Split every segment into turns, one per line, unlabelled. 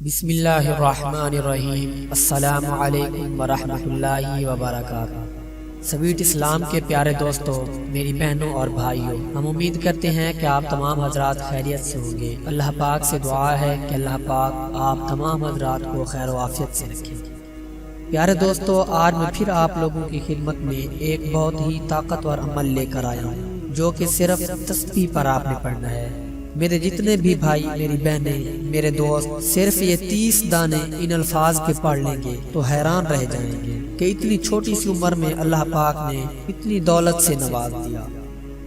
بسم اللہ الرحمن الرحیم۔ السلام علیکم ورحمۃ اللہ وبرکاتہ۔ سویٹ اسلام کے پیارے دوستوں، میری بہنوں اور بھائیوں، ہم امید کرتے ہیں کہ آپ تمام حضرات خیریت سے ہوں گے۔ اللہ پاک سے دعا ہے کہ اللہ پاک آپ تمام حضرات کو خیر و عافیت سے رکھیں۔ پیارے دوستوں، آج میں پھر آپ لوگوں کی خدمت میں ایک بہت ہی طاقتور عمل لے کر آیا ہوں، جو کہ صرف تسبیح پر آپ نے پڑھنا ہے۔ میرے جتنے بھی بھائی، میری بہنیں، میرے دوست صرف یہ 30 دانے ان الفاظ کے پڑھ لیں گے تو حیران رہ جائیں گے کہ اتنی چھوٹی سی عمر میں اللہ پاک نے اتنی دولت سے نواز دیا۔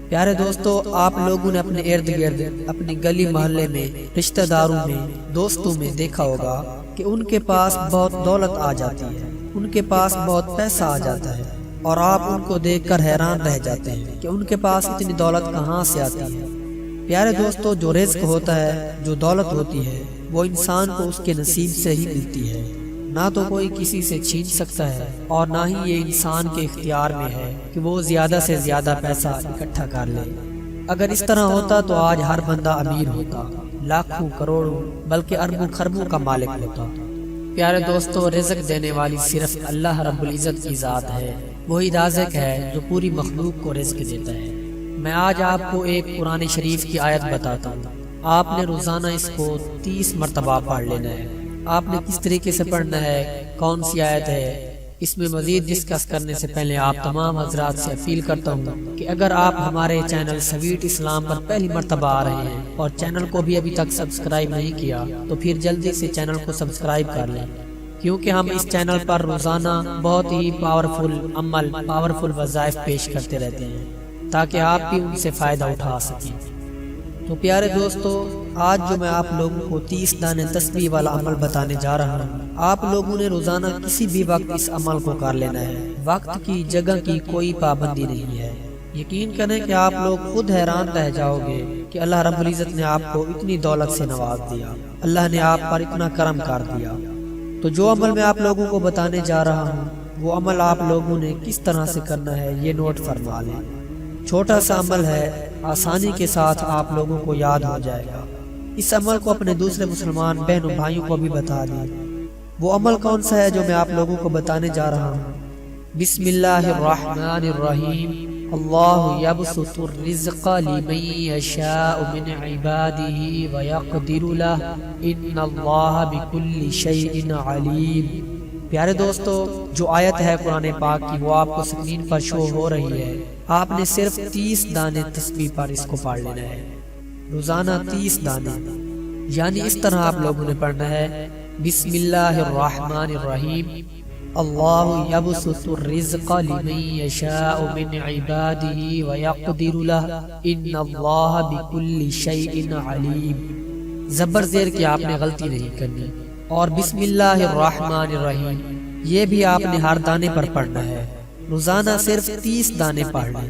پیارے دوستو، آپ لوگوں نے اپنے ارد گرد، اپنی گلی محلے میں، رشتہ داروں میں، دوستوں میں دیکھا ہوگا کہ ان کے پاس بہت دولت آ جاتی ہے، ان کے پاس بہت پیسہ آ جاتا ہے، اور آپ ان کو دیکھ کر حیران رہ جاتے ہیں کہ ان کے پاس اتنی دولت کہاں سے آتی ہے۔ پیارے دوستو، جو رزق ہوتا ہے، جو دولت ہوتی ہے، وہ انسان کو اس کے نصیب سے ہی ملتی ہے، نہ تو کوئی کسی سے چھین سکتا ہے، اور نہ ہی یہ انسان کے اختیار میں ہے کہ وہ زیادہ سے زیادہ پیسہ اکٹھا کر لے۔ اگر اس طرح ہوتا تو آج ہر بندہ امیر ہوتا، لاکھوں کروڑوں بلکہ اربوں خربوں کا مالک ہوتا۔ پیارے دوستو، رزق دینے والی صرف اللہ رب العزت کی ذات ہے، وہی رازق ہے جو پوری مخلوق کو رزق دیتا ہے۔ میں آج آپ کو ایک قرآن شریف کی آیت بتاتا ہوں، آپ نے روزانہ اس کو 30 مرتبہ پڑھ لینا ہے۔ آپ نے کس طریقے سے پڑھنا ہے، کون سی آیت ہے، اس میں مزید ڈسکس کرنے سے پہلے آپ تمام حضرات سے اپیل کرتا ہوں کہ اگر آپ ہمارے چینل سویٹ اسلام پر پہلی مرتبہ آ رہے ہیں اور چینل کو بھی ابھی تک سبسکرائب نہیں کیا تو پھر جلدی سے چینل کو سبسکرائب کر لیں، کیونکہ ہم اس چینل پر روزانہ بہت ہی پاورفل عمل، پاورفل وظائف پیش کرتے رہتے ہیں تاکہ آپ بھی ان سے فائدہ اٹھا سکیں۔ تو پیارے دوستو، آج جو میں آپ لوگوں کو 30 دانے تسبیح والا عمل بتانے جا رہا ہوں، آپ لوگوں نے روزانہ کسی بھی وقت اس عمل کو کر لینا ہے۔ وقت کی، جگہ کی کوئی پابندی نہیں ہے۔ یقین کریں کہ آپ لوگ خود حیران رہ جاؤ گے کہ اللہ رب العزت نے آپ کو اتنی دولت سے نواز دیا، اللہ نے آپ پر اتنا کرم کر دیا۔ تو جو عمل میں آپ لوگوں کو بتانے جا رہا ہوں، وہ عمل آپ لوگوں نے کس طرح سے کرنا ہے یہ نوٹ فرما لیں۔ چھوٹا سا عمل ہے، آسانی کے ساتھ آپ لوگوں کو یاد ہو جائے گا۔ اس عمل کو اپنے دوسرے مسلمان بہنوں بھائیوں کو بھی بتا دیں۔ وہ عمل کون سا ہے جو میں آپ لوگوں کو بتانے جا رہا ہوں؟ بسم اللہ الرحمن الرحیم۔ اللہ یبسط الرزق لمن یشاء من عبادہ ویقدر لہ، ان اللہ بکل شیء علیم۔ پیارے دوستو، جو آیت ہے قرآن پاک کی وہ آپ کو سکرین پر شو ہو رہی ہے۔ آپ نے صرف 30 دانے تسبیح پر اس کو پڑھ لینا ہے، روزانہ 30 دانے، یعنی اس طرح آپ لوگوں نے پڑھنا ہے۔ بسم اللہ الرحمن الرحیم۔ اللہ یبسط الرزق لمن یشاء من عبادہ ویقدر لہ، ان اللہ بکل شیء علیم۔ زبر زیر کی آپ نے غلطی نہیں کرنی، اور بسم اللہ الرحمن الرحیم یہ بھی آپ نے ہر دانے پر پڑھنا ہے۔ روزانہ صرف 30 دانے پڑھ لیں،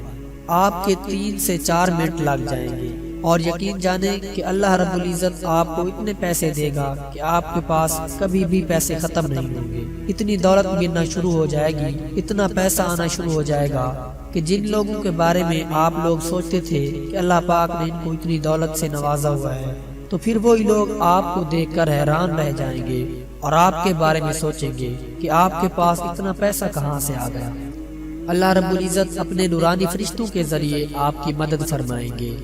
آپ کے 3 سے 4 منٹ لگ جائیں گے، اور یقین جانیں کہ اللہ رب العزت آپ کو اتنے پیسے دے گا کہ آپ کے پاس کبھی بھی پیسے ختم نہیں ہوں گے۔ اتنی دولت ملنا شروع ہو جائے گی، اتنا پیسہ آنا شروع ہو جائے گا کہ جن لوگوں کے بارے میں آپ لوگ سوچتے تھے کہ اللہ پاک نے ان کو اتنی دولت سے نوازا ہوا ہے، تو پھر وہی لوگ آپ کو دیکھ کر حیران رہ جائیں گے اور آپ کے بارے میں سوچیں گے کہ آپ کے پاس اتنا پیسہ کہاں سے آ گیا۔ اللہ رب العزت اپنے نورانی فرشتوں کے ذریعے آپ کی مدد فرمائیں گے۔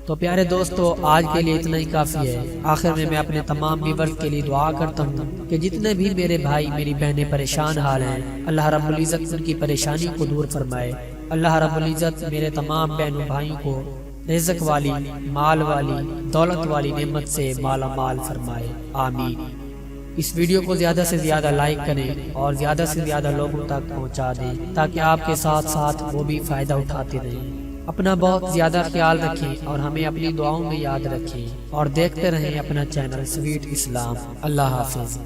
تو پیارے دوستو، آج کے لیے اتنا ہی کافی ہے۔ آخر میں اپنے تمام ویورز کے لیے دعا کرتا ہوں کہ جتنے بھی میرے بھائی، میری بہنیں پریشان حال ہیں، اللہ رب العزت ان کی پریشانی کو دور فرمائے۔ اللہ رب العزت میرے تمام بہنوں بھائیوں کو رزق والی، مال والی، دولت والی نعمت سے مالا مال فرمائے، آمین۔ اس ویڈیو کو زیادہ سے زیادہ لائک کریں اور زیادہ سے زیادہ لوگوں تک پہنچا دیں تاکہ آپ کے ساتھ ساتھ وہ بھی فائدہ اٹھاتے رہیں۔ اپنا بہت زیادہ خیال رکھیں اور ہمیں اپنی دعاؤں میں یاد رکھیں، اور دیکھتے رہیں اپنا چینل سویٹ اسلام۔ اللہ حافظ۔